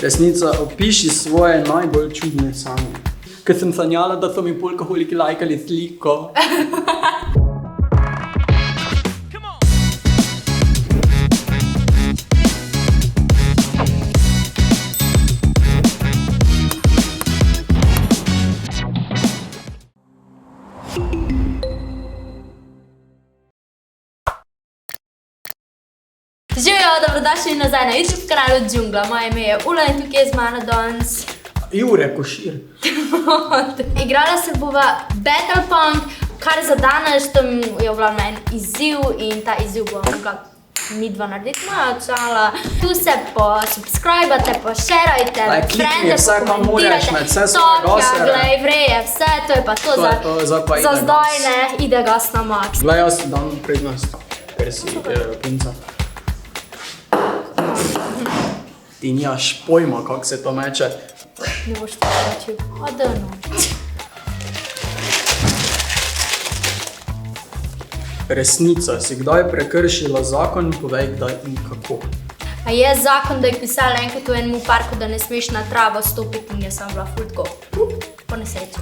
Resnica, opiši svoje najbolj čudne sanje. Ker sem sanjala, da so mi polkaholiki lajkali sliko. Živijo, dobrodošli nazaj na YouTube kanalu Džungla. Moje ime je Ula in tukaj je z mano danes Jure Košir. Igrala se bova Battlepunk, kar za danes tam je vglavno en izziv in ta izziv bo mogla midva narediti moja očala. Tu se subscribate, šerajte, frende, pokomentirajte, topja, glej, vreje, vse, to je pa to za zdaj, ne, ide gas na max. Glej, jaz si dam prednost, ker si punca. Ti nimaš pojma, kako se to meče. Ne boš to rečil, odano. Resnica, si kdaj prekršila zakon, povej kdaj in kako. A je zakon, da je pisala enkrat v enem parku, da ne smeš na travo stopiti in jaz sem bila ful tako, po nesreči.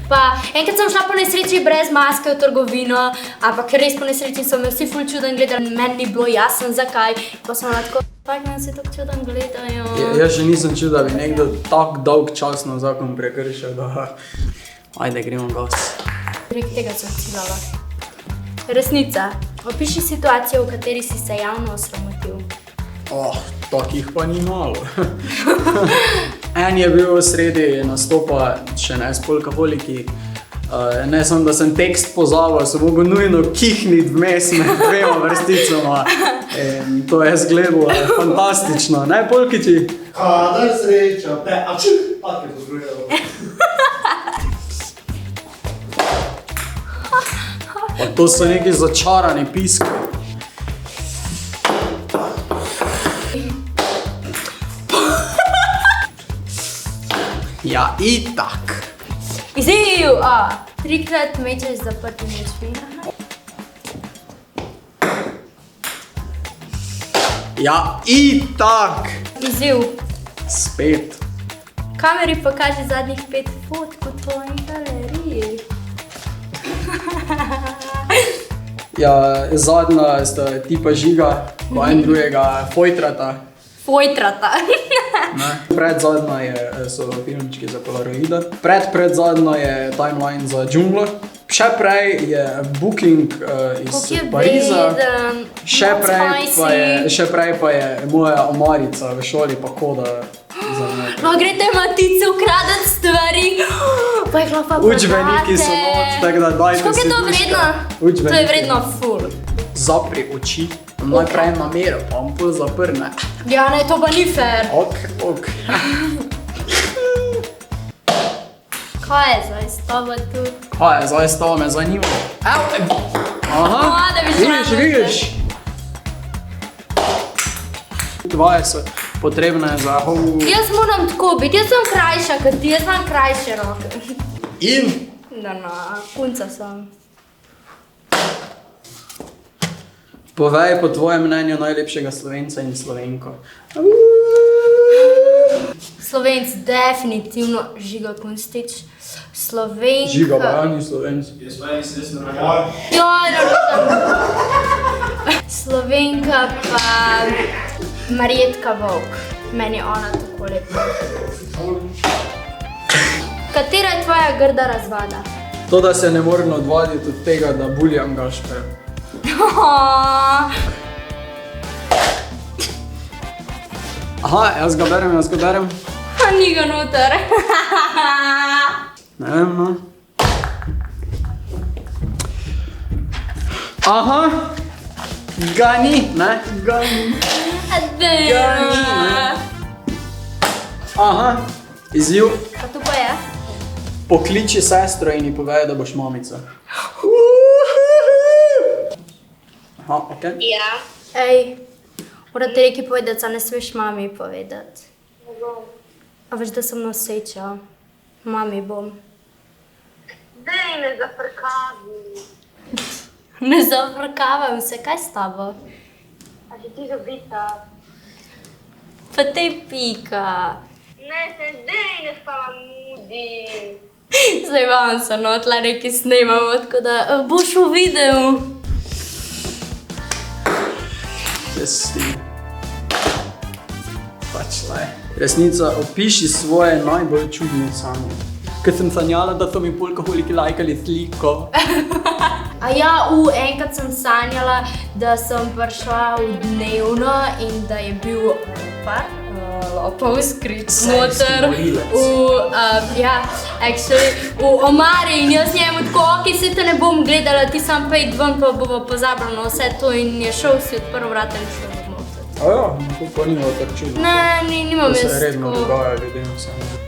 Pa enkrat sem šla po nesreči brez maske v trgovino, ampak res po nesreči so me vsi ful čuden gledali, meni ni bilo jasno zakaj, pa sem bila tako, tak me vsi tako čuden gledajo. Jaz že nisem čul, da bi nekdo tak dolg čas na zakon prekršil, da ajde gremo gas. Prek tega sem ciljala. Resnica, opiši situacijo, v kateri si se javno osramotil. Takih pa ni malo. En je bil v sredi nastopa, še ne s polkaholiki. Ne samo, da sem tekst pozabil, sem mogel nujno kihniti vmes med dvema vrsticama. To je izgledalo fantastično, ne polkiči? Kadar sreča, tak je pozgrujalo. Pa to so neki začarani piski. Ja, itak. Izziv! Trikrat mečeš zaprtimi očmi. Ja, itak. Izziv. Spet. Kameri pokaži zadnjih 5 fotk v tvoji galeriji. Ja, zadnja sta tipa Žiga, ko en drugega Fojtrata. Fojtrata. Predzadnja so filmčki za Polaroida. Predzadnja je timeline za Džunglo. Še prej je booking iz Pariza. Še prej pa je moja omarica v šoli pa koda za nekaj. No, grete matice ukradati stvari. Pa jih lahko prodate. Učbeniki so noč, tako da dajte si Koliko je to vredno? To je vredno ful. Zapri oči, najprej namero, pa bom pol zaprne. Ja, ne, to pa ni fair. Ok. Kaj je zdaj s tabo tu? Kaj je zdaj s tabo, me zanima? Aha, da bi šla vidiš. Tvoje so potrebne za Jaz moram tako biti, jaz sem krajša kot ti, jaz imam krajše roke. In? Punca sem. Povej po tvojem mnenju najlepšega Slovenca in Slovenko. Slovenc definitivno Žiga Kunstič. Slovenka... Žiga pa ni Slovenc. Jaz pa nisem desno nagal. Slovenka pa Marjetka Vovk. Meni je ona tako lepa. Katera je tvoja grda razvada? To, da se ne moram odvaditi od tega, da buljam Gašper. Aha, jaz ga berem. Ni ga noter. Ne vem, no. Aha, ga ni, ne? Ga ni. Aha, izziv. Pa tu pa je? Pokliči sestro in ji povej, da boš mamica. Aha, okej. Ja. Ej, moram ti nekaj povedati, a ne smeš mami povedati. A veš, da sem noseča. Mami bom. Dej, ne zafrkavi. Ne zafrkavam se, kaj s tabo? A si ti zabita? Pa tej pika. Ne, dej, ne stala nudi. Zdaj vam se no, tle nekaj snemamo, tako da boš v videu. Vesti. Pač le. Resnica, opiši svoje najbolj čudne sanje. Ker sem sanjala, da so mi polkaholiki lajkali sliko. A ja, enkrat sem sanjala, da sem prišla v dnevno in da je bil lopov skrit noter v omari in jaz njemu tako, ok, se te ne bom gledala, ti sam pejt ven, pa bova pozabila na vse to in je šel si odprl vrata in šel domov. A ja, to pa nima tako čudno. Ne, nimam jaz To se redno tako. dogaja ljudem sanjati.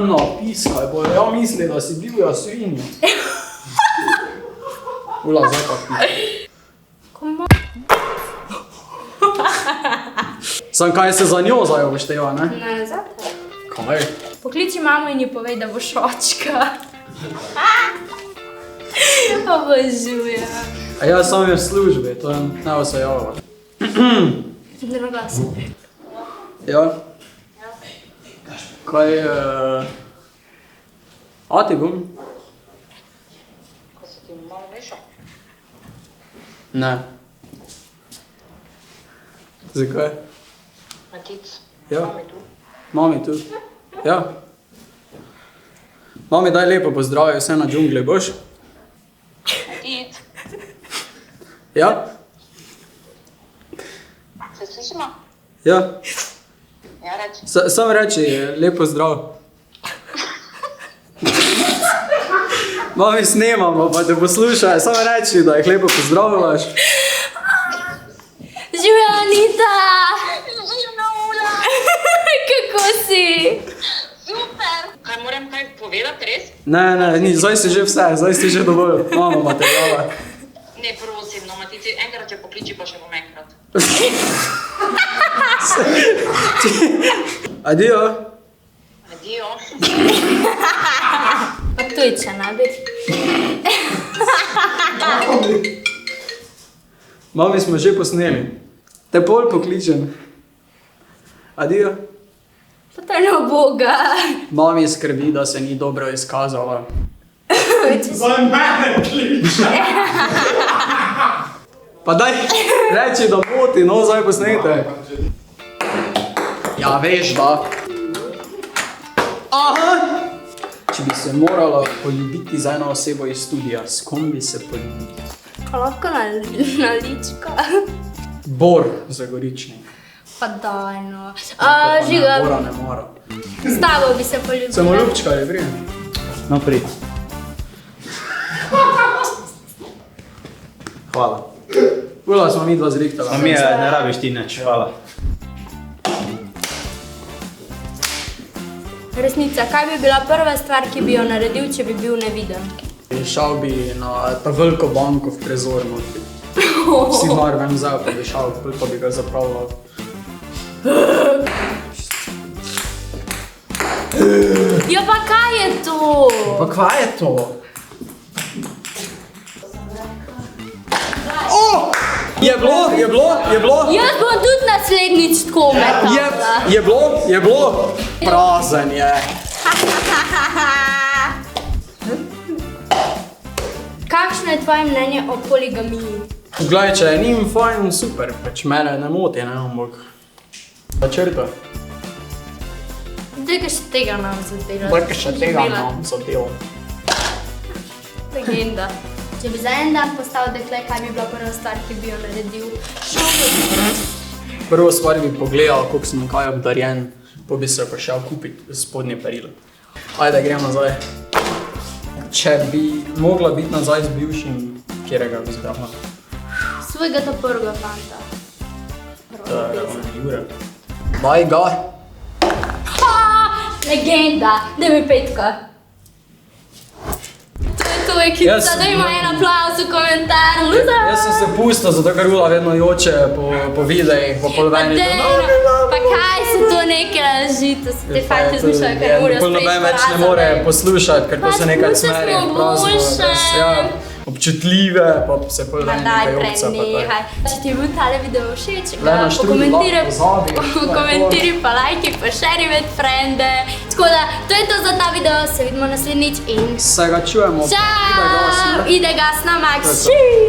No, piskaj, bojo ja misli, da si divja svinja. Ula, zdaj pa piskaj. Sam kaj se za njo zdaj upošteva, ne? Ne, zate. Kaj? Pokliči mamo in ji povej, da boš očka. Obožujem. A ja sam je v službi, to je ne se javlja. Drno glas. Ja? Kaj, a ti bom? Ko se ti malo mešal? Ne. Zakaj? Matic. Ja. Mami tu. Mami tu. Ja. Mami, daj lepo pozdravi vse na džungli, boš? Matic. Ja? Se slišimo? Ja. Ja, reči. Sam reči, lepo zdrav. Mami, snemamo, pa te poslušaj, samo reči, da jih lepo pozdravljaš. Živjo, Anita! Živna Ula! Kako si? Super! Kaj moram kaj povedati, res? Ne, ni, zdaj si že vse, zdaj si že dovolj. Imamo materijala. Ne, prosim, no, Matici, enkrat te pokliči, pa še bom enkrat. Adijo. Adijo. Pa tujče, ne bi? Mami smo že posneli. Te pol pokličem. Adijo. Pa to je no boga. Mami skrbi, da se ni dobro izkazala. Zdaj mene kliče. Pa daj reči, da moti, no zdaj posnete. Ja, veš, da. Aha! Če bi se morala poljubiti za eno osebo iz studija, s kom bi se poljubila? Pa lahko na ličko. Bor Zagoričnik. Pa daj no. Bora Žiga, ne mora. s tabo bi se poljubila. Samo ljubčka je prije. No, prij. Hvala. Ula smo mi dva zrihtala. A mi ne rabiš ti nič, hvala. Resnica, kaj bi bila prva stvar, ki bi jo naredil, če bi bil neviden? Šel bi na ta veliko banko v trezor notri. Vsi mar ven vzel, pa bi šel, pa bi ga zapravljal. Ja pa kaj je to? Pa kva je to? Je bilo? Jaz bom tudi naslednjič tako metala. Je bilo? Prazen je. Kakšno je tvoje mnenje o poligamiji? Glej, če je njim fajn, super, pač mene ne moti, ne, ampak. Pa črta. Daj, še tega nam zadela. Daj, še tega nam zadela. Legenda. Če bi za en dan postal dekle, kaj bi bila prva stvar, ki bi jo naredil? Šel bi. Prvo stvar bi pogledal, koliko sem kaj obdarjen, pa bi se pa šel kupiti spodnje perilo. Ajde, gremo nazaj. Če bi mogla biti nazaj z bivšim, kjerega bi zbrala? Svojega ta prvega fanta. Jure. Daj ga. Legenda, daj mi petka. To je ekipa, Jaz- da ima en aplauz v komentarju. Jaz sem se pustil, zato ker Ula vedno joče po videih, po polveni. Pa kaj se to nekaj laži, to se te fajte zmišljajo, ker morajo Pol noben več ne more poslušati, ker to se nekaj Pač, smeri smo v prazno. boljše. Ja, občutek občutljive, pa se pa Ma daj, prenehaj. Če ti je bil tale video všeč, Le na štrudel lahko pozabi. pokomentiraj, pa lajki, pa šeri med frende. Tako da, to je to za ta video, se vidimo naslednjič in Se ga čujemo. čau! Ide gas na max. To je to.